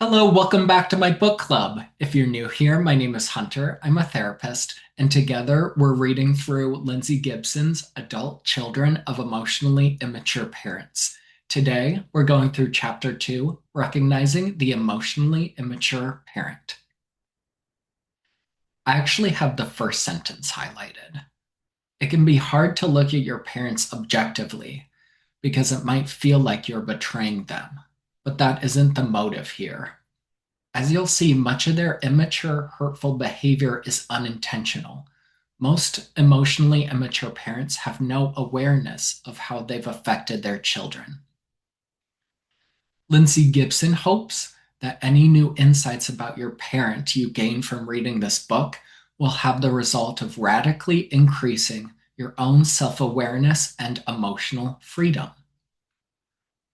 Hello, welcome back to my book club. If you're new here, my name is Hunter. I'm a therapist, and together we're reading through Lindsay Gibson's Adult Children of Emotionally Immature Parents. Today, we're going through Chapter 2, Recognizing the Emotionally Immature Parent. I actually have the first sentence highlighted. It can be hard to look at your parents objectively because it might feel like you're betraying them, but that isn't the motive here. As you'll see, much of their immature, hurtful behavior is unintentional. Most emotionally immature parents have no awareness of how they've affected their children. Lindsay Gibson hopes that any new insights about your parent you gain from reading this book will have the result of radically increasing your own self awareness and emotional freedom.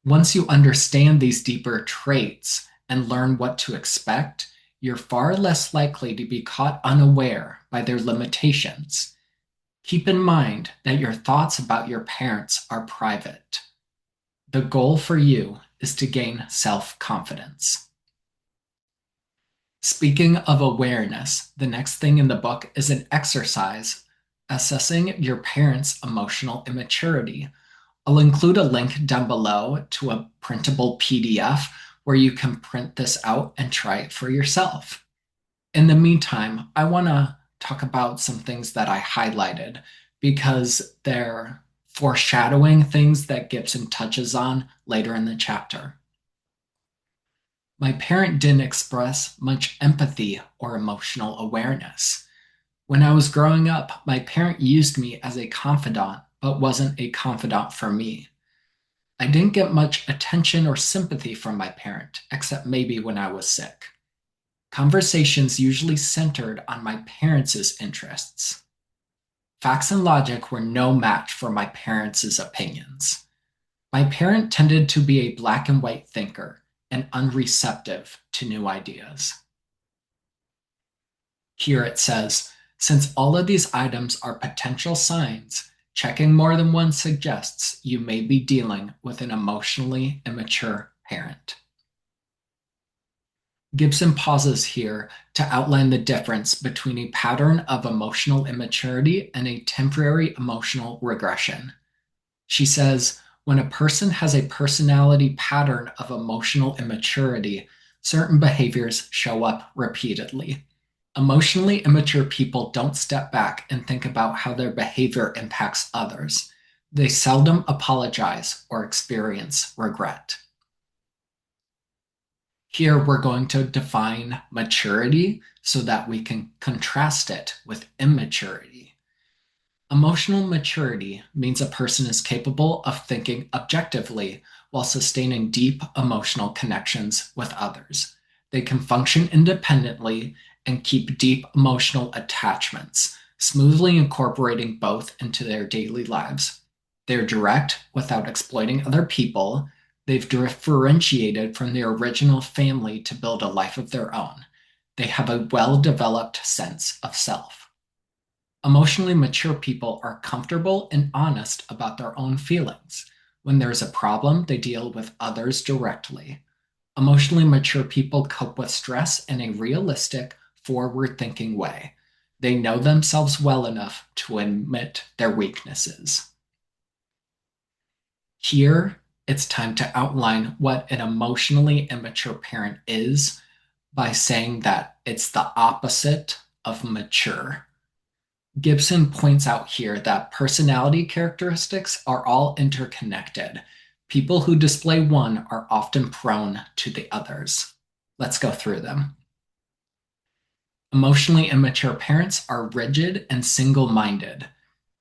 Once you understand these deeper traits and learn what to expect, you're far less likely to be caught unaware by their limitations. Keep in mind that your thoughts about your parents are private. The goal for you is to gain self-confidence. Speaking of awareness, the next thing in the book is an exercise assessing your parents' emotional immaturity. I'll include a link down below to a printable PDF where you can print this out and try it for yourself. In the meantime, I want to talk about some things that I highlighted because they're foreshadowing things that Gibson touches on later in the chapter. My parent didn't express much empathy or emotional awareness. When I was growing up, my parent used me as a confidant, but wasn't a confidant for me. I didn't get much attention or sympathy from my parent, except maybe when I was sick. Conversations usually centered on my parents' interests. Facts and logic were no match for my parents' opinions. My parent tended to be a black and white thinker and unreceptive to new ideas. Here it says, since all of these items are potential signs, checking more than one suggests you may be dealing with an emotionally immature parent. Gibson pauses here to outline the difference between a pattern of emotional immaturity and a temporary emotional regression. She says, when a person has a personality pattern of emotional immaturity, certain behaviors show up repeatedly. Emotionally immature people don't step back and think about how their behavior impacts others. They seldom apologize or experience regret. Here we're going to define maturity so that we can contrast it with immaturity. Emotional maturity means a person is capable of thinking objectively while sustaining deep emotional connections with others. They can function independently and keep deep emotional attachments, smoothly incorporating both into their daily lives. They're direct without exploiting other people. They've differentiated from their original family to build a life of their own. They have a well-developed sense of self. Emotionally mature people are comfortable and honest about their own feelings. When there's a problem, they deal with others directly. Emotionally mature people cope with stress in a realistic, forward-thinking way. They know themselves well enough to admit their weaknesses. Here, it's time to outline what an emotionally immature parent is by saying that it's the opposite of mature. Gibson points out here that personality characteristics are all interconnected. People who display one are often prone to the others. Let's go through them. Emotionally immature parents are rigid and single-minded.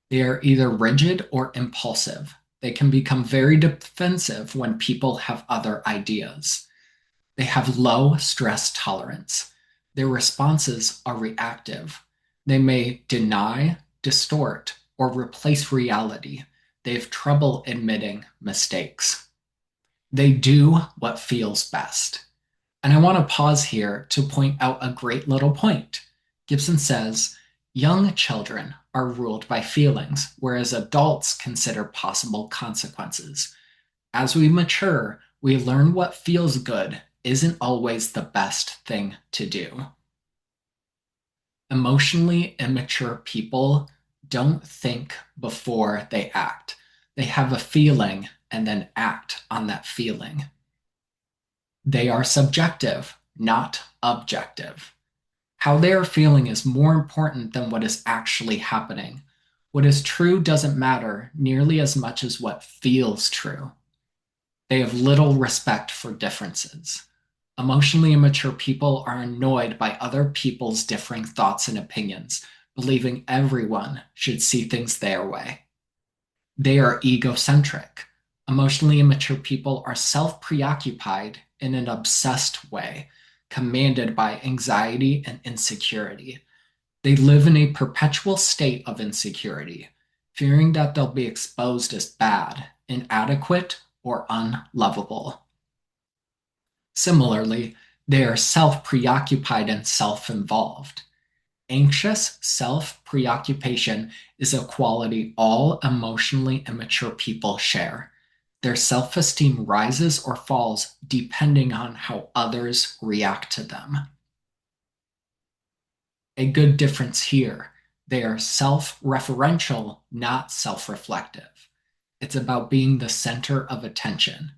They are either rigid or impulsive. They can become very defensive when people have other ideas. They have low stress tolerance. Their responses are reactive. They may deny, distort, or replace reality. They have trouble admitting mistakes. They do what feels best. And I want to pause here to point out a great little point. Gibson says, young children are ruled by feelings, whereas adults consider possible consequences. As we mature, we learn what feels good isn't always the best thing to do. Emotionally immature people don't think before they act. They have a feeling and then act on that feeling. They are subjective, not objective. How they are feeling is more important than what is actually happening. What is true doesn't matter nearly as much as what feels true. They have little respect for differences. Emotionally immature people are annoyed by other people's differing thoughts and opinions, believing everyone should see things their way. They are egocentric. Emotionally immature people are self preoccupied in an obsessed way, commanded by anxiety and insecurity. They live in a perpetual state of insecurity, fearing that they'll be exposed as bad, inadequate, or unlovable. Similarly, they are self preoccupied and self involved. Anxious self preoccupation is a quality all emotionally immature people share. Their self esteem rises or falls depending on how others react to them. A good difference here. They are self referential, not self reflective. It's about being the center of attention.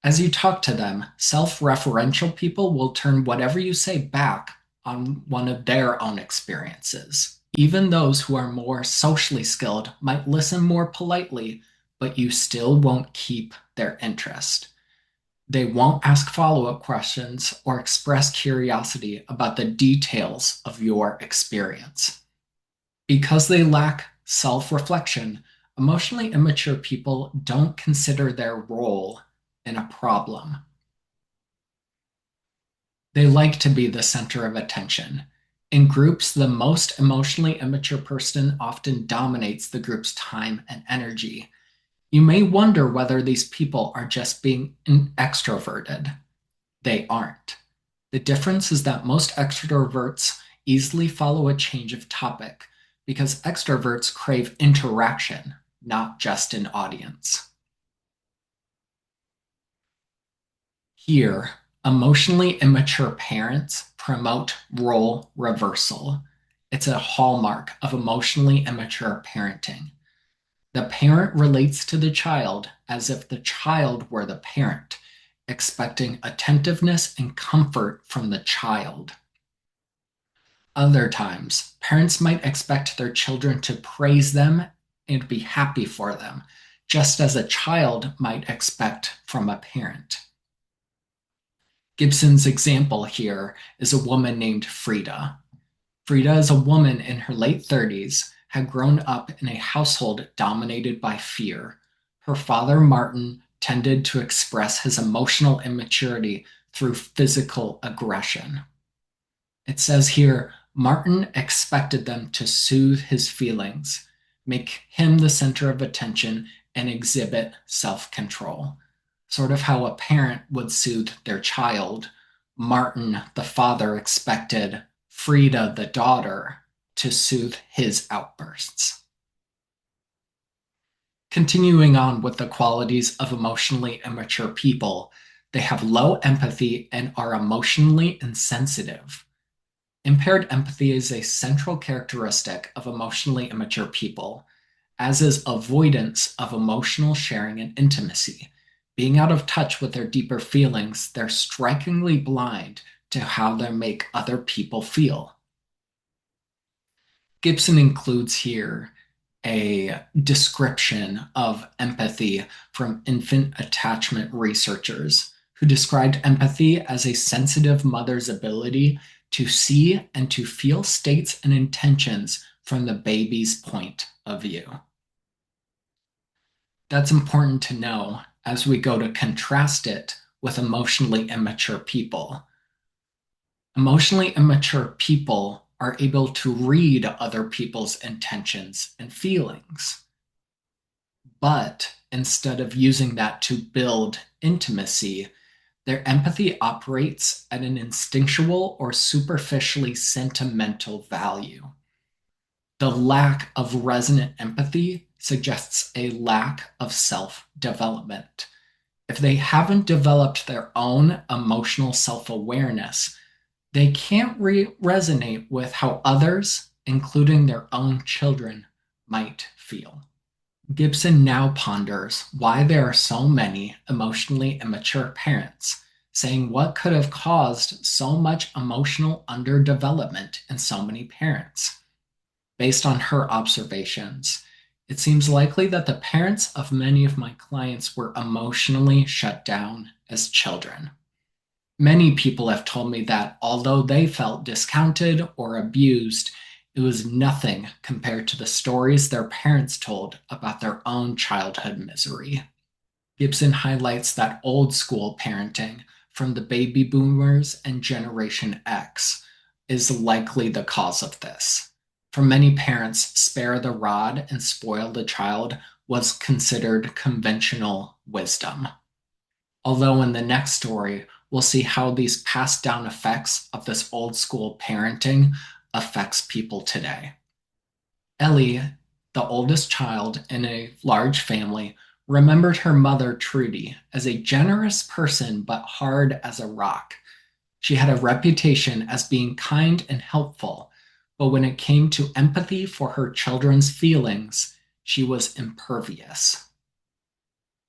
As you talk to them, self referential people will turn whatever you say back on one of their own experiences. Even those who are more socially skilled might listen more politely, but you still won't keep their interest. They won't ask follow up questions or express curiosity about the details of your experience. Because they lack self reflection, emotionally immature people don't consider their role in a problem. They like to be the center of attention. In groups, the most emotionally immature person often dominates the group's time and energy. You may wonder whether these people are just being extroverted. They aren't. The difference is that most extroverts easily follow a change of topic because extroverts crave interaction, not just an audience. Here, emotionally immature parents promote role reversal. It's a hallmark of emotionally immature parenting. The parent relates to the child as if the child were the parent, expecting attentiveness and comfort from the child. Other times, parents might expect their children to praise them and be happy for them, just as a child might expect from a parent. Gibson's example here is a woman named Frida. Frida is a woman in her late 30s, had grown up in a household dominated by fear. Her father, Martin, tended to express his emotional immaturity through physical aggression. It says here, Martin expected them to soothe his feelings, make him the center of attention, and exhibit self control. Sort of how a parent would soothe their child. Martin, the father, expected Frida, the daughter, to soothe his outbursts. Continuing on with the qualities of emotionally immature people, they have low empathy and are emotionally insensitive. Impaired empathy is a central characteristic of emotionally immature people, as is avoidance of emotional sharing and intimacy. Being out of touch with their deeper feelings, they're strikingly blind to how they make other people feel. Gibson includes here a description of empathy from infant attachment researchers who described empathy as a sensitive mother's ability to see and to feel states and intentions from the baby's point of view. That's important to know as we go to contrast it with emotionally immature people. Emotionally immature people are able to read other people's intentions and feelings. But instead of using that to build intimacy, their empathy operates at an instinctual or superficially sentimental value. The lack of resonant empathy suggests a lack of self development. If they haven't developed their own emotional self awareness, they can't resonate with how others, including their own children, might feel. Gibson now ponders why there are so many emotionally immature parents, saying what could have caused so much emotional underdevelopment in so many parents. Based on her observations, it seems likely that the parents of many of my clients were emotionally shut down as children. Many people have told me that although they felt discounted or abused, it was nothing compared to the stories their parents told about their own childhood misery. Gibson highlights that old school parenting from the baby boomers and Generation X is likely the cause of this. For many parents, spare the rod and spoil the child was considered conventional wisdom. Although in the next story, we'll see how these passed down effects of this old school parenting affects people today. Ellie, the oldest child in a large family, remembered her mother, Trudy, as a generous person but hard as a rock. She had a reputation as being kind and helpful, but when it came to empathy for her children's feelings, she was impervious.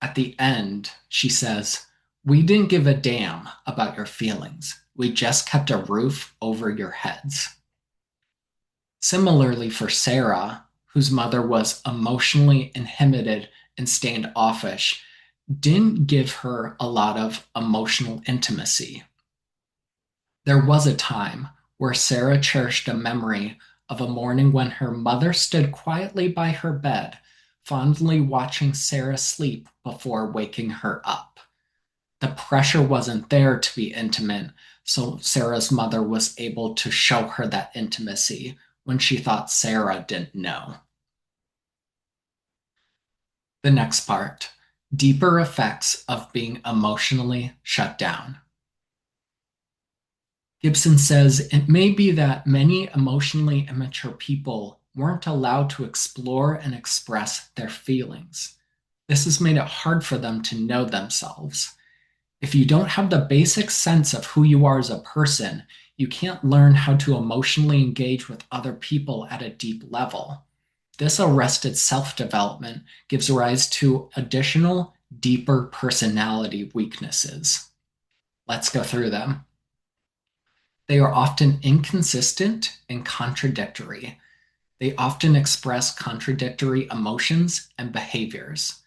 At the end, she says, "We didn't give a damn about your feelings. We just kept a roof over your heads." Similarly, for Sarah, whose mother was emotionally inhibited and standoffish, didn't give her a lot of emotional intimacy. There was a time where Sarah cherished a memory of a morning when her mother stood quietly by her bed, fondly watching Sarah sleep before waking her up. The pressure wasn't there to be intimate, so Sarah's mother was able to show her that intimacy when she thought Sarah didn't know. The next part, deeper effects of being emotionally shut down. Gibson says it may be that many emotionally immature people weren't allowed to explore and express their feelings. This has made it hard for them to know themselves. If you don't have the basic sense of who you are as a person, you can't learn how to emotionally engage with other people at a deep level. This arrested self development gives rise to additional, deeper personality weaknesses. Let's go through them. They are often inconsistent and contradictory. They often express contradictory emotions and behaviors.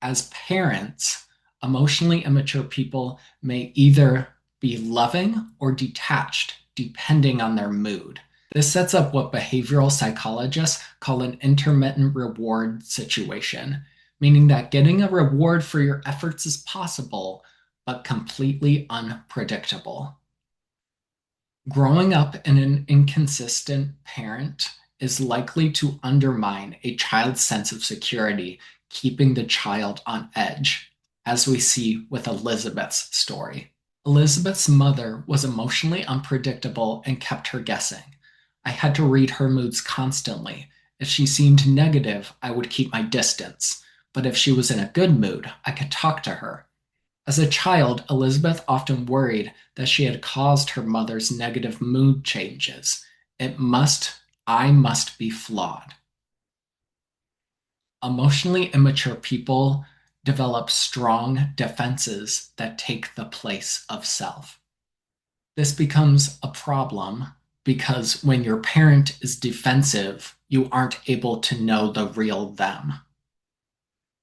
As parents, emotionally immature people may either be loving or detached, depending on their mood. This sets up what behavioral psychologists call an intermittent reward situation, meaning that getting a reward for your efforts is possible, but completely unpredictable. Growing up in an inconsistent parent is likely to undermine a child's sense of security, keeping the child on edge, as we see with Elizabeth's story. Elizabeth's mother was emotionally unpredictable and kept her guessing. I had to read her moods constantly. If she seemed negative, I would keep my distance. But if she was in a good mood, I could talk to her. As a child, Elizabeth often worried that she had caused her mother's negative mood changes. I must be flawed. Emotionally immature people develop strong defenses that take the place of self. This becomes a problem because when your parent is defensive, you aren't able to know the real them.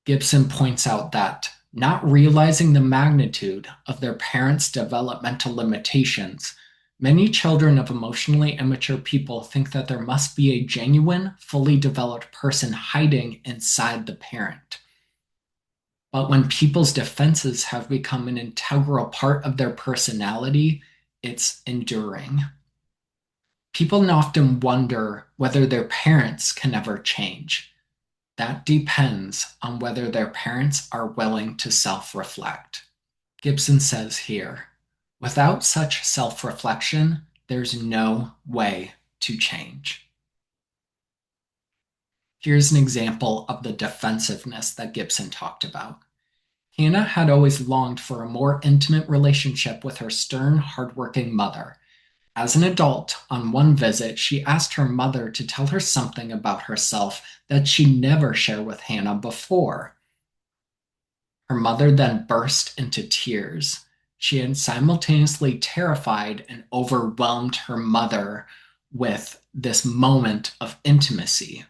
Gibson points out that not realizing the magnitude of their parents' developmental limitations, many children of emotionally immature people think that there must be a genuine, fully developed person hiding inside the parent. But when people's defenses have become an integral part of their personality, it's enduring. People often wonder whether their parents can ever change. That depends on whether their parents are willing to self-reflect. Gibson says here, without such self-reflection, there's no way to change. Here's an example of the defensiveness that Gibson talked about. Hannah had always longed for a more intimate relationship with her stern, hardworking mother. As an adult, on one visit, she asked her mother to tell her something about herself that she never shared with Hannah before. Her mother then burst into tears. She had simultaneously terrified and overwhelmed her mother with this moment of intimacy.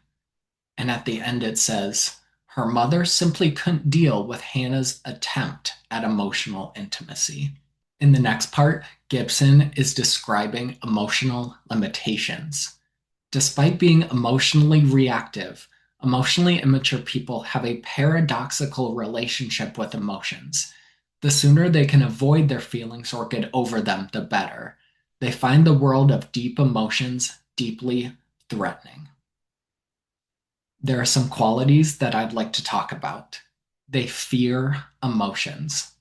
And at the end, it says, her mother simply couldn't deal with Hannah's attempt at emotional intimacy. In the next part, Gibson is describing emotional limitations. Despite being emotionally reactive, emotionally immature people have a paradoxical relationship with emotions. The sooner they can avoid their feelings or get over them, the better. They find the world of deep emotions deeply threatening. There are some qualities that I'd like to talk about. They fear emotions.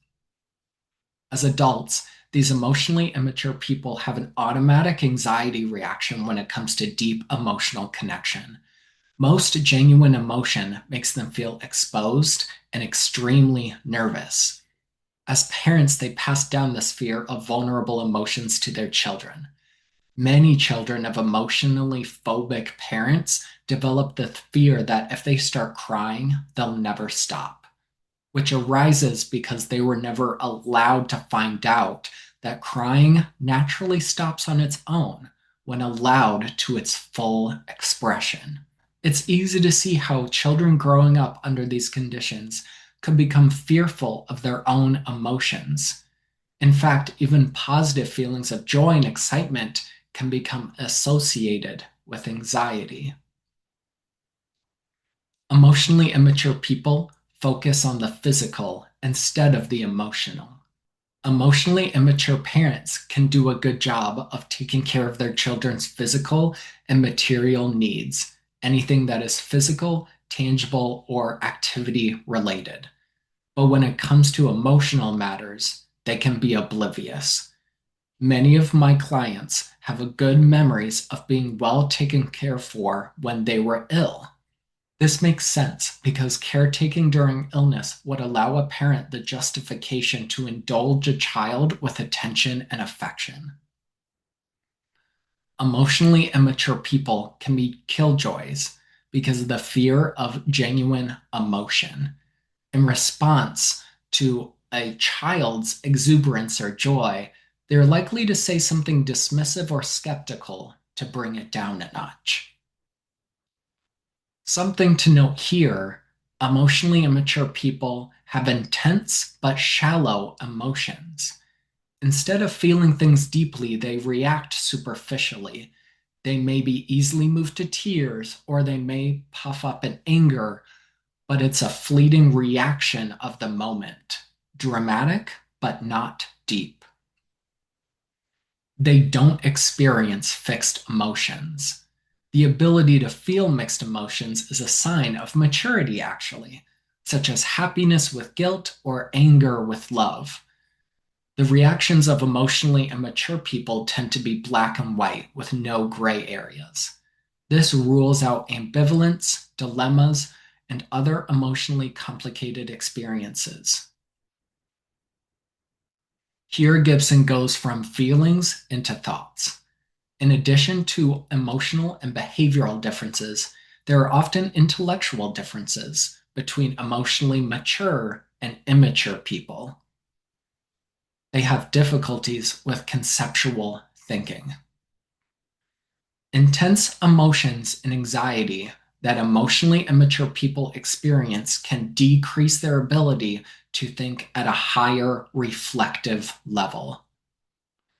As adults, these emotionally immature people have an automatic anxiety reaction when it comes to deep emotional connection. Most genuine emotion makes them feel exposed and extremely nervous. As parents, they pass down this fear of vulnerable emotions to their children. Many children of emotionally phobic parents develop the fear that if they start crying, they'll never stop, which arises because they were never allowed to find out that crying naturally stops on its own when allowed to its full expression. It's easy to see how children growing up under these conditions could become fearful of their own emotions. In fact, even positive feelings of joy and excitement can become associated with anxiety. Emotionally immature people focus on the physical instead of the emotional. Emotionally immature parents can do a good job of taking care of their children's physical and material needs, anything that is physical, tangible, or activity related. But when it comes to emotional matters, they can be oblivious. Many of my clients have good memories of being well taken care for when they were ill. This makes sense because caretaking during illness would allow a parent the justification to indulge a child with attention and affection. Emotionally immature people can be killjoys because of the fear of genuine emotion. In response to a child's exuberance or joy, they're likely to say something dismissive or skeptical to bring it down a notch. Something to note here, emotionally immature people have intense but shallow emotions. Instead of feeling things deeply, they react superficially. They may be easily moved to tears, or they may puff up in anger, but it's a fleeting reaction of the moment. Dramatic, but not deep. They don't experience fixed emotions. The ability to feel mixed emotions is a sign of maturity, actually, such as happiness with guilt or anger with love. The reactions of emotionally immature people tend to be black and white with no gray areas. This rules out ambivalence, dilemmas, and other emotionally complicated experiences. Here, Gibson goes from feelings into thoughts. In addition to emotional and behavioral differences, there are often intellectual differences between emotionally mature and immature people. They have difficulties with conceptual thinking. Intense emotions and anxiety that emotionally immature people experience can decrease their ability to think at a higher reflective level.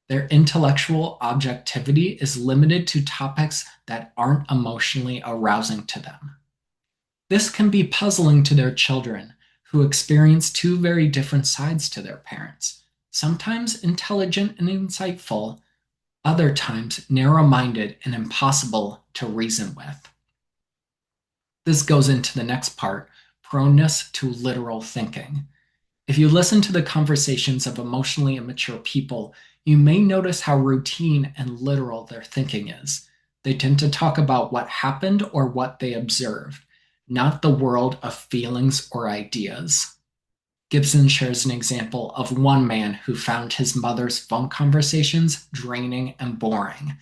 Their intellectual objectivity is limited to topics that aren't emotionally arousing to them. This can be puzzling to their children, who experience two very different sides to their parents, sometimes intelligent and insightful, other times narrow-minded and impossible to reason with. This goes into the next part, proneness to literal thinking. If you listen to the conversations of emotionally immature people, you may notice how routine and literal their thinking is. They tend to talk about what happened or what they observed, not the world of feelings or ideas. Gibson shares an example of one man who found his mother's phone conversations draining and boring,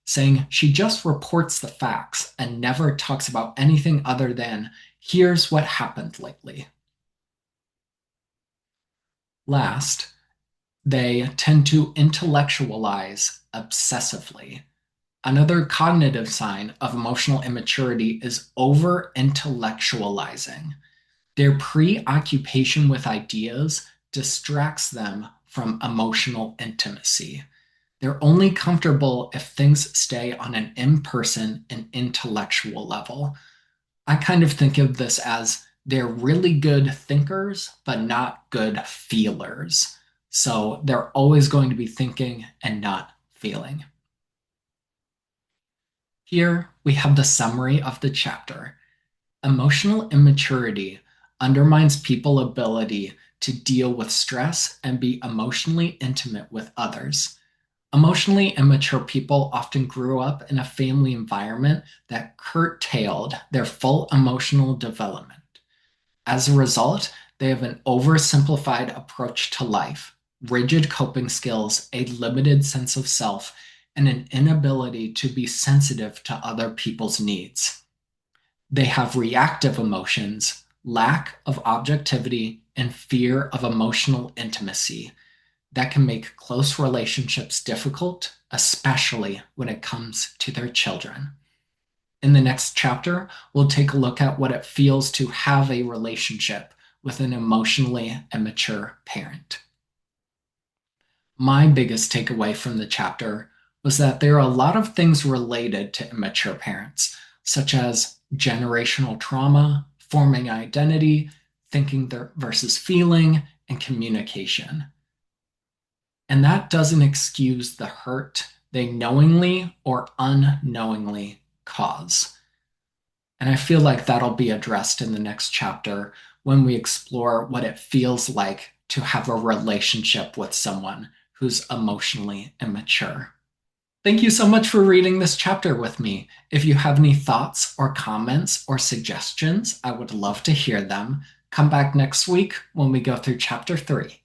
saying she just reports the facts and never talks about anything other than, here's what happened lately. Last, they tend to intellectualize obsessively. Another cognitive sign of emotional immaturity is over intellectualizing. Their preoccupation with ideas distracts them from emotional intimacy. They're only comfortable if things stay on an in-person and intellectual level. I kind of think of this as they're really good thinkers, but not good feelers. So they're always going to be thinking and not feeling. Here we have the summary of the chapter. Emotional immaturity undermines people's ability to deal with stress and be emotionally intimate with others. Emotionally immature people often grew up in a family environment that curtailed their full emotional development. As a result, they have an oversimplified approach to life, rigid coping skills, a limited sense of self, and an inability to be sensitive to other people's needs. They have reactive emotions, lack of objectivity, and fear of emotional intimacy that can make close relationships difficult, especially when it comes to their children. In the next chapter, we'll take a look at what it feels to have a relationship with an emotionally immature parent. My biggest takeaway from the chapter was that there are a lot of things related to immature parents, such as generational trauma, forming identity, thinking versus feeling, and communication. And that doesn't excuse the hurt they knowingly or unknowingly cause. And I feel like that'll be addressed in the next chapter when we explore what it feels like to have a relationship with someone who's emotionally immature. Thank you so much for reading this chapter with me. If you have any thoughts or comments or suggestions, I would love to hear them. Come back next week when we go through chapter 3.